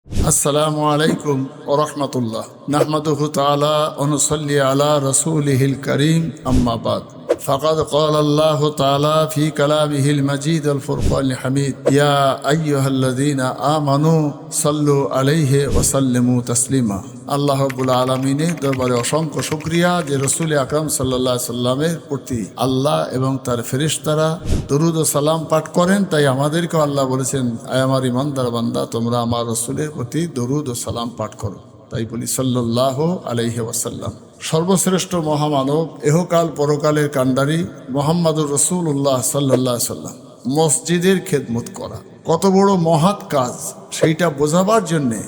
আসসালামু আলাইকুম ওয়া রাহমাতুল্লাহ। নাহমাদুহু তাআলা ওয়া নুসাল্লি আলা রাসূলিহিল কারীম, আম্মা বাদ। ফাকাদ ক্বালা আল্লাহু তাআলা ফি কালামিহিল মাজিদ আল ফুরকানিল হামিদ, ইয়া আইয়ুহাল্লাযীনা আমানু সাল্লু আলাইহি ওয়া সাল্লিমু তাসলিমা। আল্লাহ রাব্বুল আলামিনের দরবারে অসংখ্য শুকরিয়া যে রাসূল আকরাম সাল্লাল্লাহু আলাইহি সাল্লামের প্রতি আল্লাহ এবং তার ফেরেশতারা দরুদ ও সালাম পাঠ করেন। তাই আমাদেরকে আল্লাহ বলেছেন, আয় আমার ইমানদার বান্দা, তোমরা আমার রাসূলের প্রতি দরুদ ও সালাম পাঠ করো। তাই বলি সাল্লাল্লাহু আলাইহি ওয়াসাল্লাম। সর্বশ্রেষ্ঠ মহামানব, এহকাল পরকালের কান্ডারি মুহাম্মদুর রাসূলুল্লাহ সাল্লাল্লাহু আলাইহি সাল্লাম মসজিদের খেদমত করা কত বড় মহৎ কাজ, সেইটা বোঝাবার জন্যে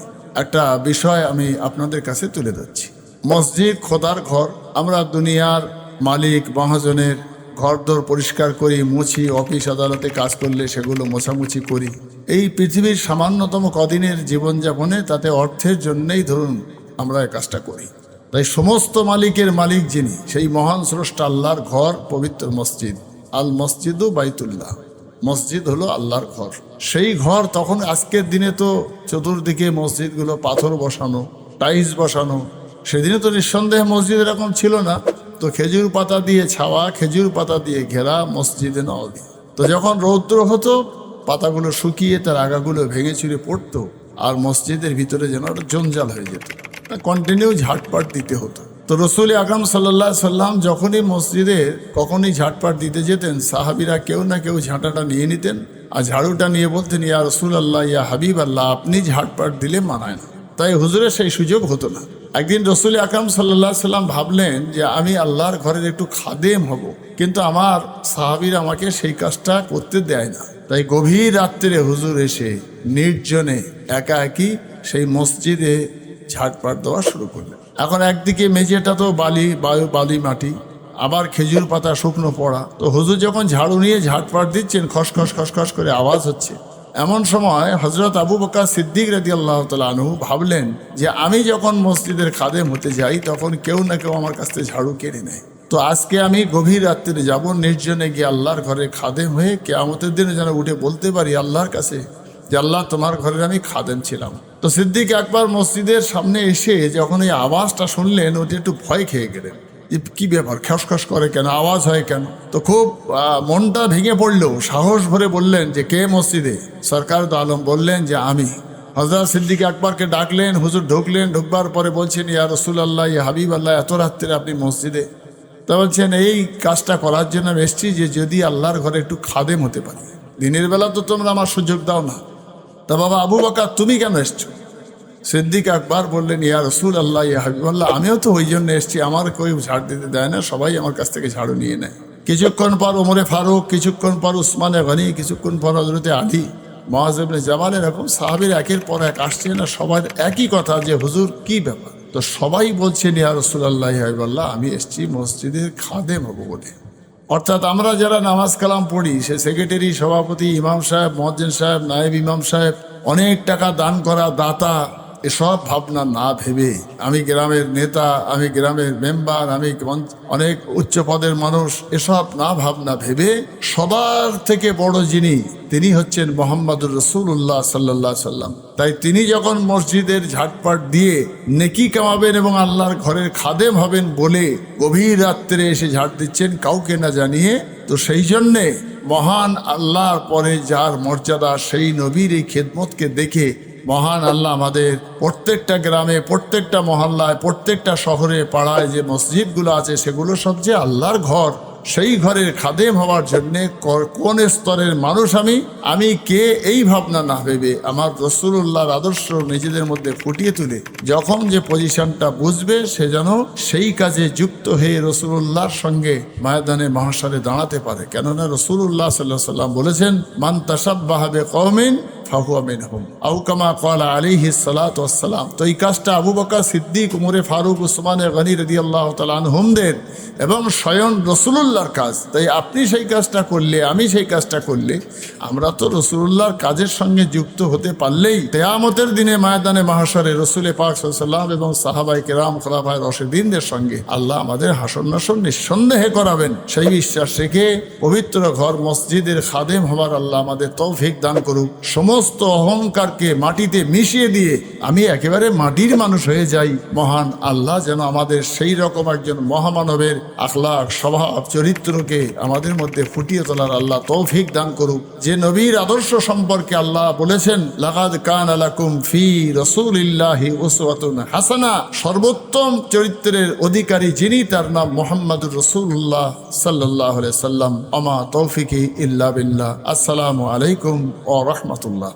একটা বিষয় আমি আপনাদের কাছে তুলে ধরছি। মসজিদ খোদার ঘর। আমরা দুনিয়ার মালিক মহাজনের ঘরদোর পরিষ্কার করি, মুছি, অফিস আদালতে কাজ করলে সেগুলো মোছামুছি করি। এই পৃথিবীর সামান্যতম কদিনের জীবনযাপনে তাতে অর্থের জন্যেই ধরুন আমরা এই কাজটা করি। তাই সমস্ত মালিকের মালিক যিনি, সেই মহান স্রষ্টা আল্লাহর ঘর পবিত্র মসজিদ। আল মসজিদু বাইতুল্লাহ, মসজিদ হলো আল্লাহর ঘর। সেই ঘর তখন আজকের দিনে তো চতুর্দিকে মসজিদগুলো পাথর বসানো, টাইলস বসানো। সেদিনে তো নিঃসন্দেহে মসজিদ এরকম ছিল না। তো খেজুর পাতা দিয়ে ছাওয়া, খেজুর পাতা দিয়ে ঘেরা মসজিদে নববী। তো যখন রৌদ্র হতো, পাতাগুলো শুকিয়ে তার আগাগুলো ভেঙে চুরে পড়তো, আর মসজিদের ভিতরে যেন একটা জঞ্জাল হয়ে যেত, কন্টিনিউ ঝাটপাট দিতে হতো। তো রাসূল আকরাম সাল্লাল্লাহু আলাইহি সাল্লাম যখনই মসজিদে কখনই ঝাটপাট দিতে যেতেন, সাহাবীরা কেউ না কেউ ঝাঁটাটা নিয়ে নিতেন আর ঝাড়ুটা নিয়ে বলতেন, ইয়া রাসূলুল্লাহ, ইয়া হাবিব আল্লাহ, আপনি ঝাটপাট দিলে মানায় না। তাই হুজুরের সেই সুযোগ হতো না। একদিন রাসূল আকরাম সাল্লাল্লাহু আলাইহি সাল্লাম ভাবলেন যে আমি আল্লাহর ঘরের একটু খাদেম হব, কিন্তু আমার সাহাবীরা আমাকে সেই কাজটা করতে দেয় না। তাই গভীর রাত্রে হুজুর এসে নির্জনে একা একই সেই মসজিদে ঝাড়পাট দেওয়া শুরু করলেন। এখন একদিকে মেঝেটা তো বালি মাটি, আবার খেজুর পাতা শুকনো পড়া। তো হুজুর যখন ঝাড়ু নিয়ে ঝাড়পাট দিচ্ছেন, খসখস খসখস করে আওয়াজ হচ্ছে। এমন সময় হযরত আবু বকর সিদ্দিক রাদিয়াল্লাহু তাআলা আনহু ভাবলেন যে আমি যখন মসজিদের খাদেম হতে যাই, তখন কেউ না কেউ আমার কাছ থেকে ঝাড়ু কেড়ে নেয়। তো আজকে আমি গভীর রাত্রে যাব, নির্জনে গিয়ে আল্লাহর ঘরে খাদেম হয়ে কিয়ামতের দিনে যেন উঠে বলতে পারি আল্লাহর কাছে যে আল্লাহ, তোমার ঘরের আমি খাদেম ছিলাম। তো সিদ্দিক একবার মসজিদের সামনে এসে যখন এই আওয়াজটা শুনলেন, ওটি একটু ভয় খেয়ে গেলেন। কি ব্যাপার, খসখস করে কেন, আওয়াজ হয় কেন? তো খুব মনটা ভেঙে পড়লেও সাহস ভরে বললেন যে কে মসজিদে? সরকার দো আলম বললেন যে আমি। হযরত সিদ্দিক আকবরকে ডাকলেন, হুজুর ঢুকলেন। ঢুকবার পরে বলছেন, ইয়া রাসূলুল্লাহ, ইয়া হাবিব আল্লাহ, এত রাত্রে আপনি মসজিদে? তা বলছেন, এই কাজটা করার জন্য আমি এসেছি যে যদি আল্লাহর ঘরে একটু খাদেম হতে পারি। দিনের বেলা তো তোমরা আমার সুযোগ দাও না। তা বাবা আবু বকর, তুমি কেন এসছো? সিদ্দিক আকবর বললেন, ইয়া রাসূলুল্লাহ, ইয়া হাবিবাল্লাহ, আমিও তো ওই জন্য এসেছি। আমার কেউ ঝাড় দিতে দেয় না, সবাই আমার কাছ থেকে ঝাড়ু নিয়ে নেয়। কিছুক্ষণ পর ওমরে ফারুক, কিছুক্ষণ পর উসমানে গনি, কিছুক্ষণ পর হযরতে আলী, মুআয ইবনে জাবাল, এরকম সাহাবীরা একের পর এক আসছেন। না সবার একই কথা যে হুজুর কি ব্যাপার? তো সবাই বলছেন, ইয়া রাসূলুল্লাহ, ইয়া হাবিবাল্লাহ, আমি এসেছি মসজিদের খাদেম হব বলে। অর্থাৎ আমরা যারা নামাজ কালাম পড়ি, সে সেক্রেটারি, সভাপতি, ইমাম সাহেব, মুয়াজ্জিন সাহেব, নায়েব ইমাম সাহেব, অনেক টাকা দান করা দাতা, এসব ভাবনা না ভেবে আমি গ্রামের নেতা, আমি গ্রামের মেম্বার, আমি অনেক উচ্চ পদের মানুষ, এসব না ভাবনা ভেবে সবার থেকে বড় যিনি, তিনি হচ্ছেন মুহাম্মদুর রাসূলুল্লাহ সাল্লাল্লাহু আলাইহি সাল্লাম। তাই তিনি যখন মসজিদের ঝাটপাট দিয়ে নেকি কামাবেন এবং আল্লাহর ঘরের খাদেম হবেন বলে গভীর রাত্রে এসে ঝাড় দিচ্ছেন কাউকে না জানিয়ে, তো সেই জন্যে মহান আল্লাহর পরে যার মর্যাদা, সেই নবীর এই খেদমতকে দেখে মহান আল্লাহ আমাদের প্রত্যেকটা গ্রামে, প্রত্যেকটা মহল্লায়, প্রত্যেকটা শহরে, পাড়ায় যে মসজিদগুলো আছে, সেগুলো সব যে আল্লাহর ঘর, সেই ঘরের খাদেম হওয়ার জন্যে কোন স্তরের মানুষ আমি কে, এই ভাবনা না ভেবে আমার রাসূলুল্লাহর আদর্শ নিজেদের মধ্যে ফুটিয়ে তুলে যখন যে পজিশনটা বুঝবে, সে যেন সেই কাজে যুক্ত হয়ে রাসূলুল্লাহর সঙ্গে ময়দানে মাহশারে দাঁড়াতে পারে। কেননা রাসূলুল্লাহ সাল্লাল্লাহু আলাইহি ওয়াসাল্লাম বলেছেন, মান তাশাব্বাহা বিকওমিন ফাহুয়া মিনহুম, আও কামা ক্বালা আলাইহিস সালাতু ওয়াস সালাম। তো এই কাজটা আবু বকর সিদ্দিক, ওমরে ফারুক, উসমানে গনি রাদিয়াল্লাহু তাআলা আনহুমদের এবং স্বয়ং রাসূলুল্লাহর কাজ। তাই আপনি সেই কাজটা করলে, আমি সেই কাজটা করলে, আমরা তো রাসূলুল্লাহর কাজের সঙ্গে যুক্ত হতে পারলেই কিয়ামতের দিনে ময়দানে মাহশরে রাসূল পাক সাল্লাল্লাহু আলাইহি ওয়াসাল্লাম এবং সাহাবায়ে কেরাম, খোলাফায়ে রাশিদিনদের সঙ্গে আল্লাহ আমাদের হাসর নাসর নিঃসন্দেহে করাবেন। সেই বিশ্বাস রেখে পবিত্র ঘর মসজিদের খাদেম হওয়ার আল্লাহ আমাদের তৌফিক দান করুক। সমস্ত সমস্ত অহংকারকে মাটিতে মিশিয়ে দিয়ে আমি একেবারে মাটির মানুষ হয়ে যাই। মহান আল্লাহ যেন আমাদের সেই রকম একজন মহামানবের আখলাক, স্বভাব, চরিত্রকে আমাদের মধ্যে ফুটিয়ে তোলার আল্লাহ তৌফিক দান করুক। যে নবীর আদর্শ সম্পর্কে আল্লাহ বলেছেন, লাকাদ কানা লাকুম ফি রাসূলিল্লাহি উসওয়াতুন হাসানা, সর্বোত্তম চরিত্রের অধিকারী যিনি, তার নাম মুহাম্মাদুর রাসূলুল্লাহ সাল্লাল্লাহু আলাইহি সাল্লাম। আমা তৌফিকি ইল্লা বিল্লাহ। আসসালামু আলাইকুম ওয়া রাহমাতুল্লাহ।